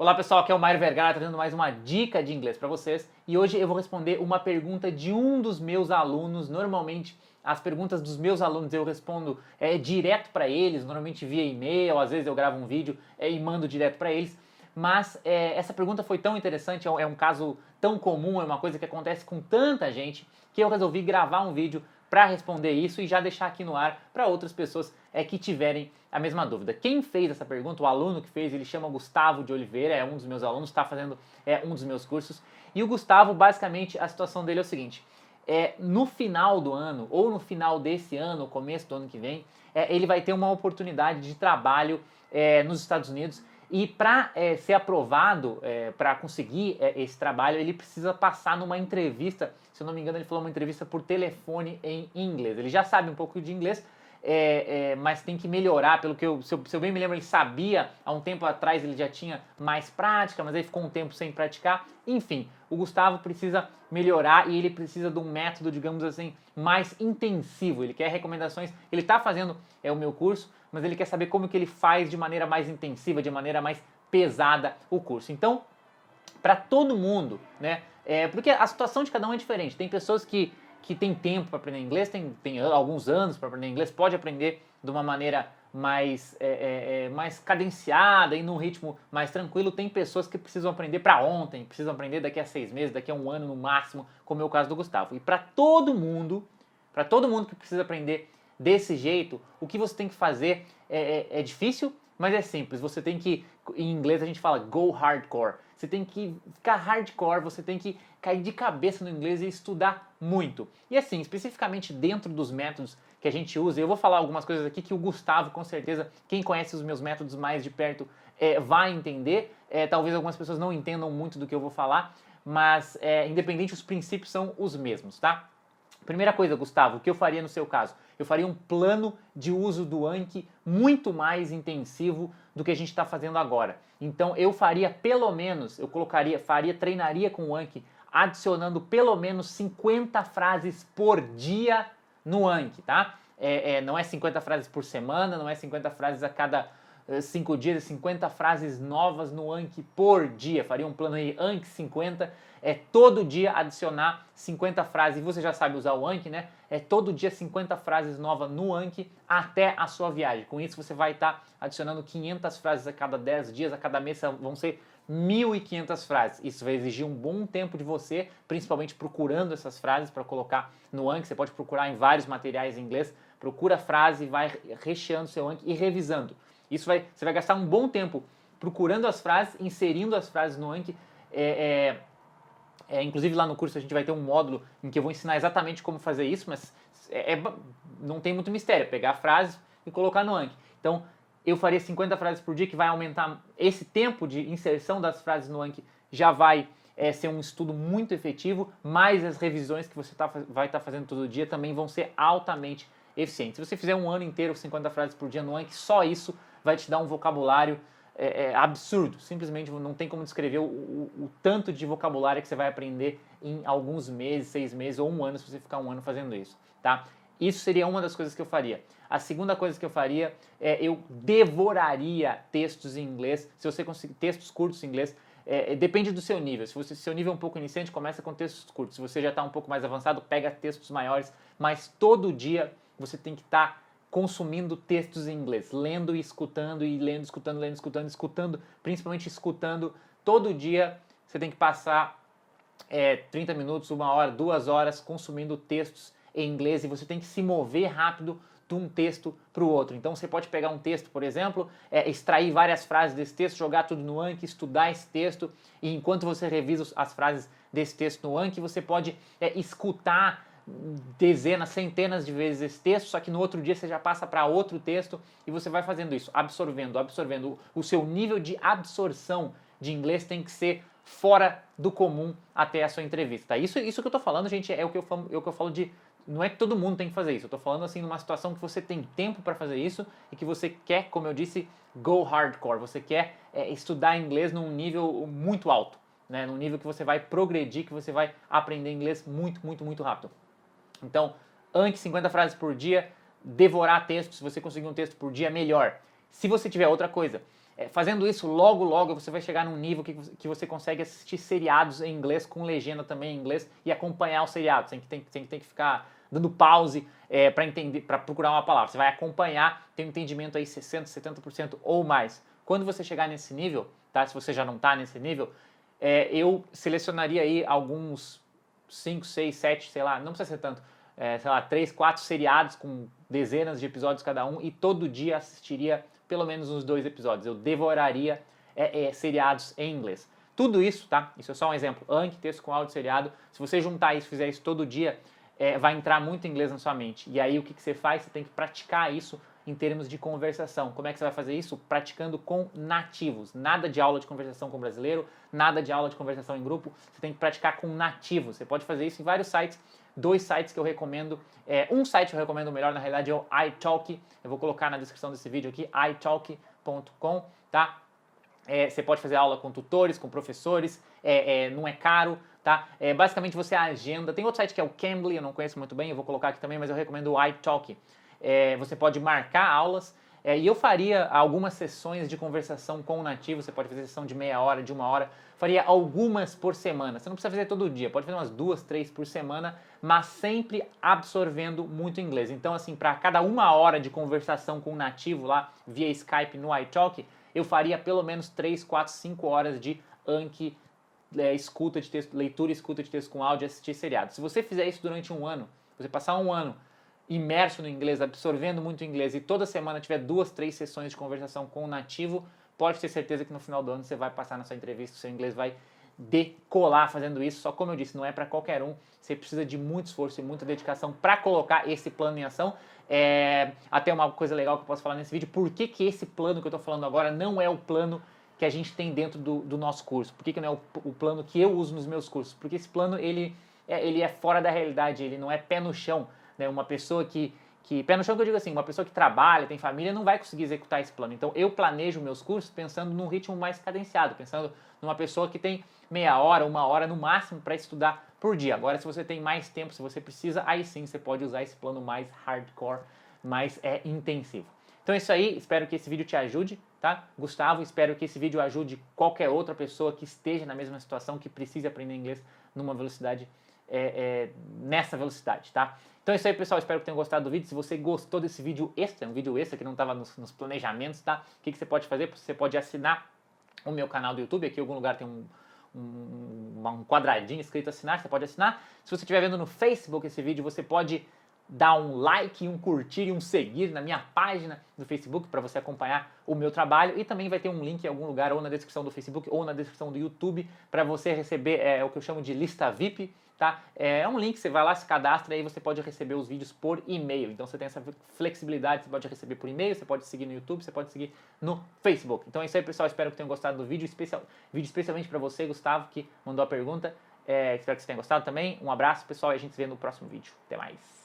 Olá pessoal, aqui é o Mário Vergara trazendo mais uma dica de inglês para vocês e hoje eu vou responder uma pergunta de um dos meus alunos. Normalmente as perguntas dos meus alunos eu respondo direto para eles, normalmente via e-mail, às vezes eu gravo um vídeo e mando direto para eles. Mas essa pergunta foi tão interessante, é um caso tão comum, é uma coisa que acontece com tanta gente que eu resolvi gravar um vídeo para responder isso e já deixar aqui no ar para outras pessoas que tiverem a mesma dúvida. Quem fez essa pergunta, o aluno que fez, ele chama Gustavo de Oliveira, é um dos meus alunos, está fazendo um dos meus cursos. E o Gustavo, basicamente, a situação dele é o seguinte: no final do ano, ou no final desse ano, começo do ano que vem, ele vai ter uma oportunidade de trabalho nos Estados Unidos. E para ser aprovado, para conseguir esse trabalho, ele precisa passar numa entrevista. Se eu não me engano, ele falou uma entrevista por telefone em inglês. Ele já sabe um pouco de inglês, mas tem que melhorar. Pelo que se eu bem me lembro, ele sabia há um tempo atrás, ele já tinha mais prática, mas aí ficou um tempo sem praticar. Enfim, o Gustavo precisa melhorar e ele precisa de um método, digamos assim, mais intensivo. Ele quer recomendações. Ele está fazendo o meu curso, mas ele quer saber como que ele faz de maneira mais intensiva, de maneira mais pesada o curso. Então, para todo mundo, né? Porque a situação de cada um é diferente. Tem pessoas que têm tempo para aprender inglês, tem alguns anos para aprender inglês, pode aprender de uma maneira mais cadenciada e num ritmo mais tranquilo. Tem pessoas que precisam aprender para ontem, precisam aprender daqui a 6 meses, daqui a um ano no máximo, como é o caso do Gustavo. E para todo mundo que precisa aprender desse jeito, o que você tem que fazer é difícil, mas é simples. Você tem que, em inglês a gente fala go hardcore. Você tem que ficar hardcore, você tem que cair de cabeça no inglês e estudar muito. E assim, especificamente dentro dos métodos que a gente usa, eu vou falar algumas coisas aqui que o Gustavo, com certeza, quem conhece os meus métodos mais de perto, vai entender. Talvez algumas pessoas não entendam muito do que eu vou falar, mas independente, os princípios são os mesmos, tá? Primeira coisa, Gustavo, o que eu faria no seu caso? Eu faria um plano de uso do Anki muito mais intensivo do que a gente está fazendo agora. Então eu faria pelo menos, treinaria com o Anki, adicionando pelo menos 50 frases por dia no Anki, tá? Não é 50 frases por semana, não é 50 frases a cada 5 dias, é 50 frases novas no Anki por dia. Faria um plano aí Anki 50, todo dia adicionar 50 frases. E você já sabe usar o Anki, né? Todo dia 50 frases novas no Anki até a sua viagem. Com isso você vai estar adicionando 500 frases a cada 10 dias, a cada mês vão ser 1.500 frases. Isso vai exigir um bom tempo de você, principalmente procurando essas frases para colocar no Anki. Você pode procurar em vários materiais em inglês. Procura a frase e vai recheando seu Anki e revisando. Você vai gastar um bom tempo procurando as frases, inserindo as frases no Anki. Inclusive lá no curso a gente vai ter um módulo em que eu vou ensinar exatamente como fazer isso, mas não tem muito mistério, pegar frases e colocar no Anki. Então eu faria 50 frases por dia, que vai aumentar esse tempo de inserção das frases no Anki, já vai ser um estudo muito efetivo, mas as revisões que você vai estar fazendo todo dia também vão ser altamente eficientes. Se você fizer um ano inteiro 50 frases por dia no Anki, só isso vai te dar um vocabulário absurdo. Simplesmente não tem como descrever o tanto de vocabulário que você vai aprender em alguns meses, 6 meses ou um ano, se você ficar um ano fazendo isso, tá? Isso seria uma das coisas que eu faria. A segunda coisa que eu faria eu devoraria textos em inglês. Se você conseguir textos curtos em inglês, depende do seu nível. Se seu nível é um pouco iniciante, começa com textos curtos. Se você já está um pouco mais avançado, pega textos maiores. Mas todo dia você tem que estar consumindo textos em inglês, lendo e escutando, e lendo, escutando, escutando, principalmente escutando. Todo dia você tem que passar 30 minutos, 1 hora, 2 horas consumindo textos em inglês, e você tem que se mover rápido de um texto para o outro. Então você pode pegar um texto, por exemplo, extrair várias frases desse texto, jogar tudo no Anki, estudar esse texto, e enquanto você revisa as frases desse texto no Anki, você pode escutar dezenas, centenas de vezes esse texto, só que no outro dia você já passa para outro texto e você vai fazendo isso, absorvendo. O seu nível de absorção de inglês tem que ser fora do comum até a sua entrevista. Isso que eu estou falando, gente, é o que eu falo de... Não é que todo mundo tem que fazer isso, eu estou falando assim numa situação que você tem tempo para fazer isso e que você quer, como eu disse, go hardcore. Você quer estudar inglês num nível muito alto, né? Num nível que você vai progredir, que você vai aprender inglês muito, muito, muito rápido. Então, Anki 50 frases por dia, devorar textos. Se você conseguir um texto por dia, melhor. Se você tiver outra coisa, Fazendo isso, logo, logo você vai chegar num nível que você consegue assistir seriados em inglês, com legenda também em inglês, e acompanhar os seriados, sem ter que ficar dando pause para entender, para procurar uma palavra. Você vai acompanhar, tem um entendimento aí 60%, 70% ou mais. Quando você chegar nesse nível, tá? Se você já não está nesse nível, eu selecionaria aí alguns 5, 6, 7, sei lá, não precisa ser tanto, sei lá, 3, 4 seriados com dezenas de episódios cada um, e todo dia assistiria pelo menos uns 2 episódios. Eu devoraria seriados em inglês. Tudo isso, tá? Isso é só um exemplo. Anki, texto com áudio, seriado. Se você juntar isso, fizer isso todo dia, vai entrar muito inglês na sua mente. E aí o que você faz? Você tem que praticar isso em termos de conversação. Como é que você vai fazer isso? Praticando com nativos. Nada de aula de conversação com brasileiro, nada de aula de conversação em grupo. Você tem que praticar com nativos. Você pode fazer isso em vários sites. 2 sites que eu recomendo. Um site que eu recomendo melhor, na realidade, é o iTalk. Eu vou colocar na descrição desse vídeo aqui, italk.com, tá? Você pode fazer aula com tutores, com professores, não é caro, tá? Basicamente você agenda. Tem outro site que é o Cambly, eu não conheço muito bem, eu vou colocar aqui também, mas eu recomendo o iTalk. Você pode marcar aulas, e eu faria algumas sessões de conversação com o nativo. Você pode fazer sessão de meia hora, de 1 hora, faria algumas por semana. Você não precisa fazer todo dia, pode fazer umas 2, 3 por semana, mas sempre absorvendo muito inglês. Então, assim, para cada 1 hora de conversação com o nativo lá, via Skype no iTalk, eu faria pelo menos 3, 4, 5 horas de Anki, escuta de texto, leitura e escuta de texto com áudio, assistir seriado. Se você fizer isso durante 1 ano, você passar 1 ano imerso no inglês, absorvendo muito inglês, e toda semana tiver 2, 3 sessões de conversação com o nativo, pode ter certeza que no final do ano você vai passar na sua entrevista, o seu inglês vai decolar fazendo isso. Só como eu disse, não é para qualquer um, você precisa de muito esforço e muita dedicação para colocar esse plano em ação. Até uma coisa legal que eu posso falar nesse vídeo: por que esse plano que eu estou falando agora não é o plano que a gente tem dentro do nosso curso? Por que não é o plano que eu uso nos meus cursos? Porque esse plano ele é fora da realidade, ele não é pé no chão. Uma pessoa que pé no chão, que eu digo assim, uma pessoa que trabalha, tem família, não vai conseguir executar esse plano. Então eu planejo meus cursos pensando num ritmo mais cadenciado, pensando numa pessoa que tem meia hora, 1 hora no máximo para estudar por dia. Agora, se você tem mais tempo, se você precisa, aí sim você pode usar esse plano mais hardcore, mais intensivo. Então é isso aí, espero que esse vídeo te ajude, tá? Gustavo, espero que esse vídeo ajude qualquer outra pessoa que esteja na mesma situação, que precise aprender inglês numa velocidade, nessa velocidade, tá? Então é isso aí, pessoal, espero que tenham gostado do vídeo. Se você gostou desse vídeo extra, um vídeo extra que não estava nos planejamentos, tá? O que você pode fazer? Você pode assinar o meu canal do YouTube. Aqui em algum lugar tem um quadradinho escrito assinar, você pode assinar. Se você estiver vendo no Facebook esse vídeo, você pode dar um like, um curtir e um seguir na minha página do Facebook para você acompanhar o meu trabalho, e também vai ter um link em algum lugar, ou na descrição do Facebook ou na descrição do YouTube, para você receber o que eu chamo de lista VIP, tá? É um link, você vai lá, se cadastra, e aí você pode receber os vídeos por e-mail. Então você tem essa flexibilidade, você pode receber por e-mail, você pode seguir no YouTube, você pode seguir no Facebook. Então é isso aí, pessoal, espero que tenham gostado do vídeo, especialmente para você, Gustavo, que mandou a pergunta. Espero que você tenha gostado também. Um abraço, pessoal, e a gente se vê no próximo vídeo. Até mais!